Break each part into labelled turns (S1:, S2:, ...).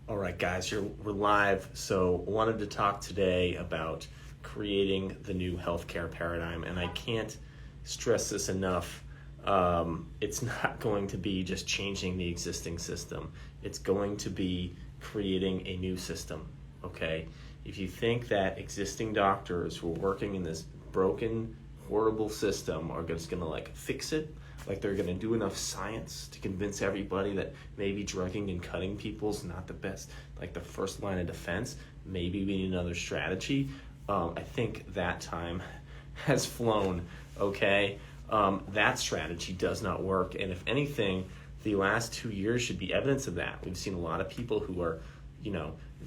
S1: All right, guys, we're live. So wanted to talk today about creating the new healthcare paradigm, and I can't stress this enough. It's not going to be just changing the existing system. It's going to be creating a new system, okay? If you think that existing doctors who are working in this broken, horrible system are just going to like fix it, like they're going to do enough science to convince everybody that maybe drugging and cutting people is not the best, like the first line of defense, maybe we need another strategy. I think that time has flown, okay? That strategy does not work. And if anything, the last 2 years should be evidence of that. We've seen a lot of people who are,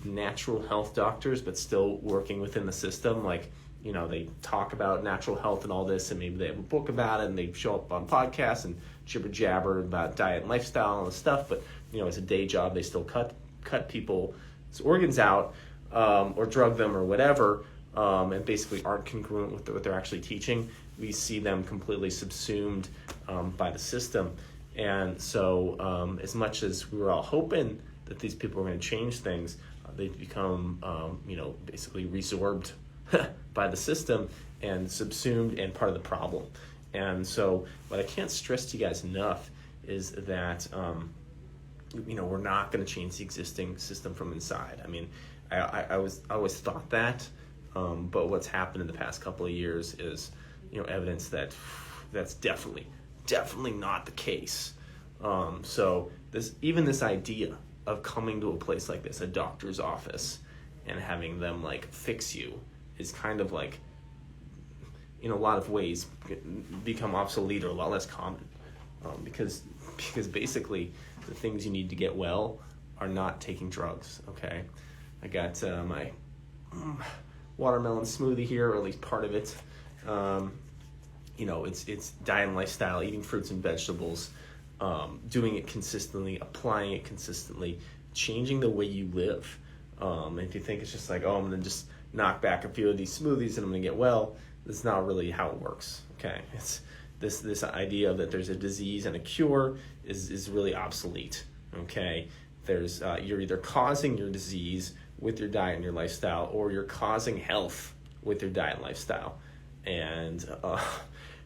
S1: natural health doctors, but still working within the system. Like, they talk about natural health and all this, and maybe they have a book about it, and they show up on podcasts and jibber jabber about diet and lifestyle and all this stuff. But, as a day job, they still cut people's organs out, or drug them or whatever, and basically aren't congruent with what they're actually teaching. We see them completely subsumed by the system. And so as much as we were all hoping that these people were going to change things, they've become, basically resorbed by the system and subsumed and part of the problem. And so what I can't stress to you guys enough is that, we're not going to change the existing system from inside. I mean, I always thought that, but what's happened in the past couple of years is, evidence that that's definitely not the case. So this idea of coming to a place like this, a doctor's office, and having them like fix you is kind of like, in a lot of ways, become obsolete or a lot less common, because basically the things you need to get well are not taking drugs. Okay, I got my watermelon smoothie here, or at least part of it. It's diet and lifestyle, eating fruits and vegetables, doing it consistently, applying it consistently, changing the way you live. If you think it's just like, I'm going to just knock back a few of these smoothies and I'm going to get well, that's not really how it works, okay? It's this idea that there's a disease and a cure is really obsolete, okay? There's you're either causing your disease with your diet and your lifestyle, or you're causing health with your diet and lifestyle. And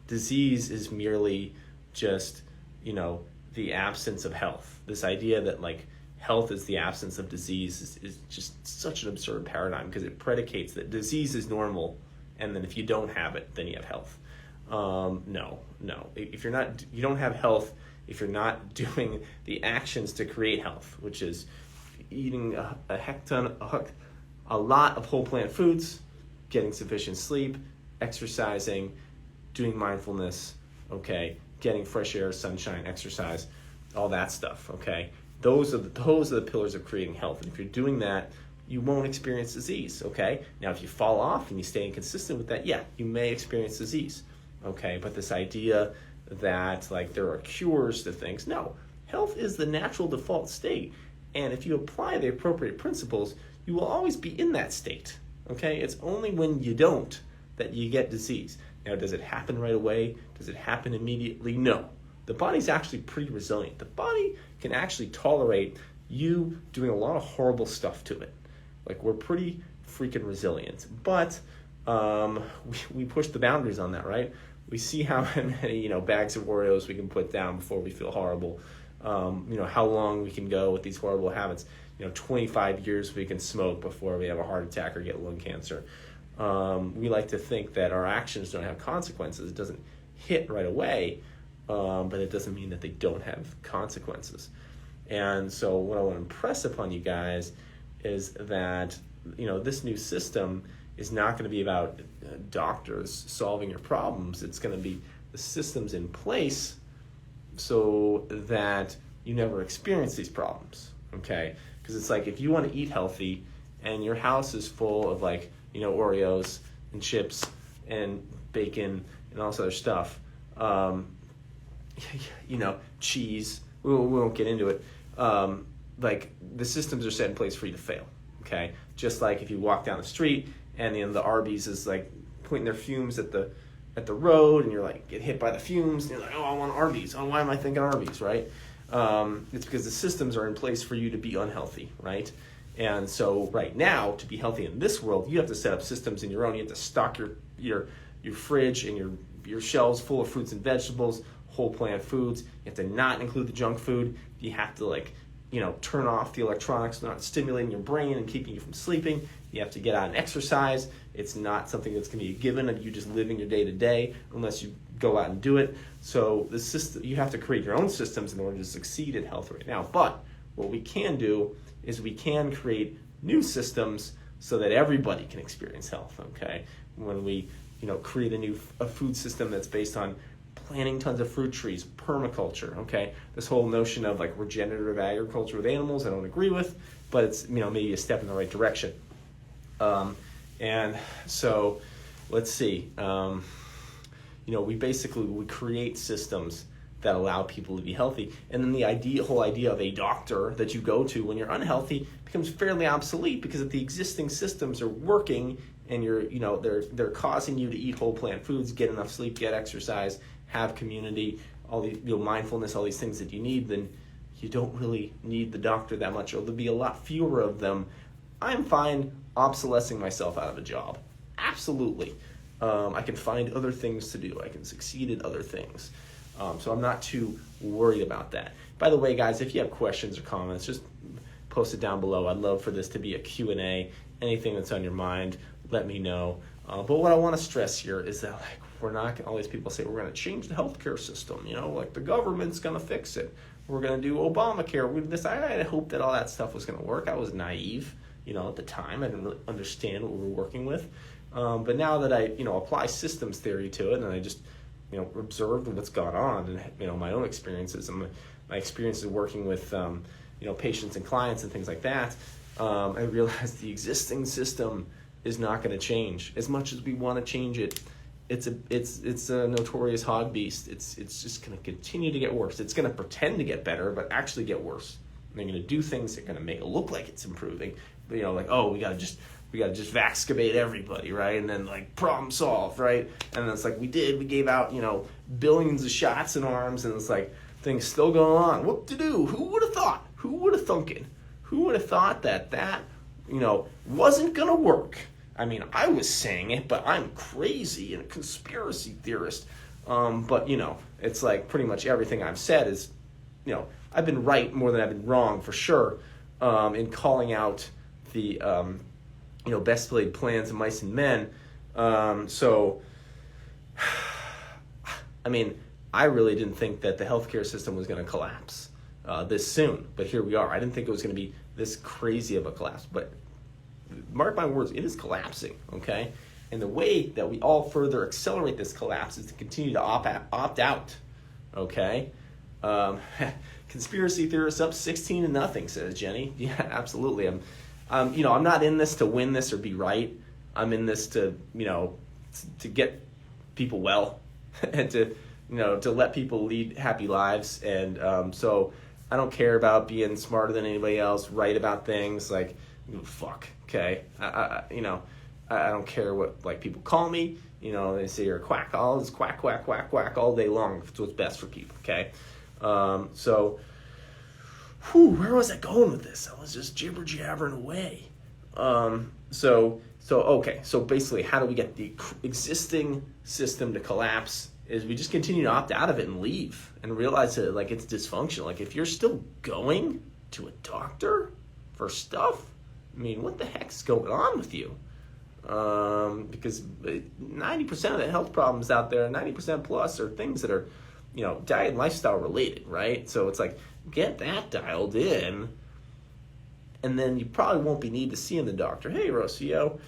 S1: disease is merely just, the absence of health. This idea that like health is the absence of disease is just such an absurd paradigm, because it predicates that disease is normal, and then if you don't have it, then you have health. No. If you don't have health if you're not doing the actions to create health, which is eating a lot of whole plant foods, getting sufficient sleep, exercising, doing mindfulness, okay, getting fresh air, sunshine, exercise, all that stuff, okay? Those are the pillars of creating health. And if you're doing that, you won't experience disease, okay? Now, if you fall off and you stay inconsistent with that, yeah, you may experience disease, okay? But this idea that like there are cures to things, no. Health is the natural default state. And if you apply the appropriate principles, you will always be in that state, okay? It's only when you don't that you get disease. Now, does it happen right away? Does it happen immediately? No. The body's actually pretty resilient. The body can actually tolerate you doing a lot of horrible stuff to it. Like, we're pretty freaking resilient. But we push the boundaries on that, right? We see how many, bags of Oreos we can put down before we feel horrible. How long we can go with these horrible habits. 25 years we can smoke before we have a heart attack or get lung cancer. We like to think that our actions don't have consequences. It doesn't hit right away, but it doesn't mean that they don't have consequences. And so what I want to impress upon you guys is that, this new system is not going to be about doctors solving your problems. It's going to be the systems in place so that you never experience these problems, okay? Because it's like, if you want to eat healthy and your house is full of like, Oreos and chips and bacon and all this other stuff, cheese, we won't get into it. Like, the systems are set in place for you to fail, okay? Just like if you walk down the street and the Arby's is like pointing their fumes at the road, and you're like, get hit by the fumes, and you're like, I want Arby's. Oh, why am I thinking Arby's, right? It's because the systems are in place for you to be unhealthy, right? And so right now, to be healthy in this world, you have to set up systems in your own. You have to stock your fridge and your shelves full of fruits and vegetables, whole plant foods. You have to not include the junk food. You have to turn off the electronics, not stimulating your brain and keeping you from sleeping. You have to get out and exercise. It's not something that's going to be a given of you just living your day to day unless you go out and do it. So the system, you have to create your own systems in order to succeed in health right now. But what we can do is we can create new systems so that everybody can experience health, okay? When we create a food system that's based on planting tons of fruit trees, permaculture, okay? This whole notion of regenerative agriculture with animals, I don't agree with, but it's maybe a step in the right direction. And so let's see. We create systems that allow people to be healthy, and then the whole idea of a doctor that you go to when you're unhealthy becomes fairly obsolete because if the existing systems are working and they're causing you to eat whole plant foods, get enough sleep, get exercise, have community, all the mindfulness, all these things that you need, then you don't really need the doctor that much, or there'll be a lot fewer of them. I'm fine obsolescing myself out of a job. Absolutely. I can find other things to do. I can succeed at other things. So I'm not too worried about that. By the way, guys, if you have questions or comments, just post it down below. I'd love for this to be a Q&A. Anything that's on your mind, let me know. But what I want to stress here is that we're not, all these people say we're going to change the healthcare system, the government's going to fix it. We're going to do Obamacare. I hope that all that stuff was going to work. I was naive, at the time. I didn't really understand what we were working with. But now that I, apply systems theory to it and I just, observed what's gone on and, my own experiences and my experiences working with, patients and clients and things like that, I realized the existing system is not going to change as much as we want to change it. It's a notorious hog beast. It's just going to continue to get worse. It's going to pretend to get better, but actually get worse. And they're going to do things that are going to make it look like it's improving. But, we got to just vaxcabate everybody, right? And then problem solved, right? And then it's we gave out, billions of shots in arms, and it's things still going on. What to do? Who would have thought? Who would have thunken? Who would have thought that wasn't going to work? I mean, I was saying it, but I'm crazy and a conspiracy theorist. But, it's pretty much everything I've said is, I've been right more than I've been wrong for sure in calling out the, best laid plans of mice and men. I really didn't think that the healthcare system was going to collapse this soon, but here we are. I didn't think it was going to be this crazy of a collapse, but mark my words, it is collapsing, okay? And the way that we all further accelerate this collapse is to continue to opt out, okay? Conspiracy theorists up 16-0, says Jenny. Yeah, absolutely. I'm not in this to win this or be right. I'm in this to get people well and to let people lead happy lives. And so I don't care about being smarter than anybody else, right about things. Fuck, okay? I don't care what people call me. They say you're a quack. All this quack, quack, quack, quack all day long. It's what's best for people, okay? Where was I going with this? I was just jibber-jabbering away. So basically, how do we get the existing system to collapse? Is we just continue to opt out of it and leave and realize that it's dysfunctional. If you're still going to a doctor for stuff, what the heck's going on with you? Because 90% of the health problems out there, 90% plus, are things that are, diet and lifestyle related, right? So it's get that dialed in, and then you probably won't be need to seeing the doctor. Hey, Rocio,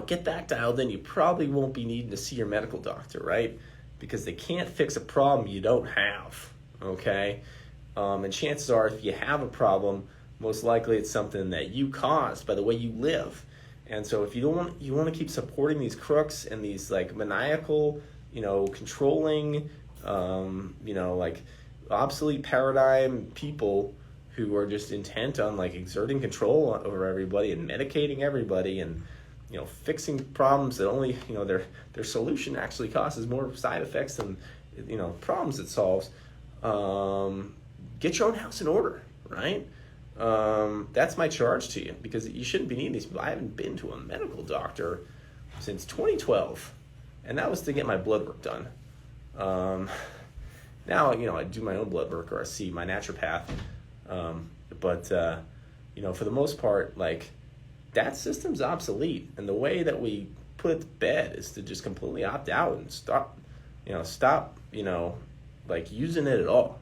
S1: get that dialed in. You probably won't be needing to see your medical doctor, right? Because they can't fix a problem you don't have, okay? And chances are, if you have a problem, most likely it's something that you caused by the way you live. And so if you want to keep supporting these crooks and these maniacal, controlling, obsolete paradigm people who are just intent on exerting control over everybody and medicating everybody and fixing problems that only their solution actually causes more side effects than problems it solves. Get your own house in order, right? That's my charge to you, because you shouldn't be needing these people. I haven't been to a medical doctor since 2012, and that was to get my blood work done. Now, I do my own blood work, or I see my naturopath, but for the most part, like, that system's obsolete, and the way that we put it to bed is to just completely opt out and stop like using it at all.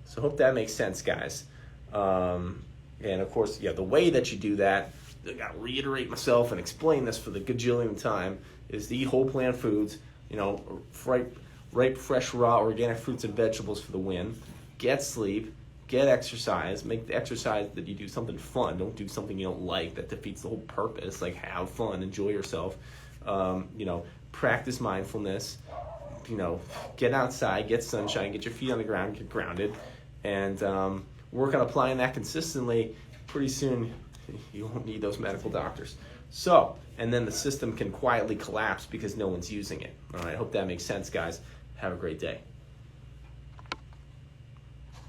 S1: So hope that makes sense, guys. And of course, the way that you do that, I gotta reiterate myself and explain this for the gajillionth time, is to eat whole plant foods, ripe, fresh, raw, organic fruits and vegetables for the win. Get sleep, get exercise, make the exercise that you do something fun. Don't do something you don't like. That defeats the whole purpose. Like, have fun, enjoy yourself. Practice mindfulness. Get outside, get sunshine, get your feet on the ground, get grounded, and work on applying that consistently. Pretty soon, you won't need those medical doctors. So, and then the system can quietly collapse because no one's using it. All right, I hope that makes sense, guys. Have a great day.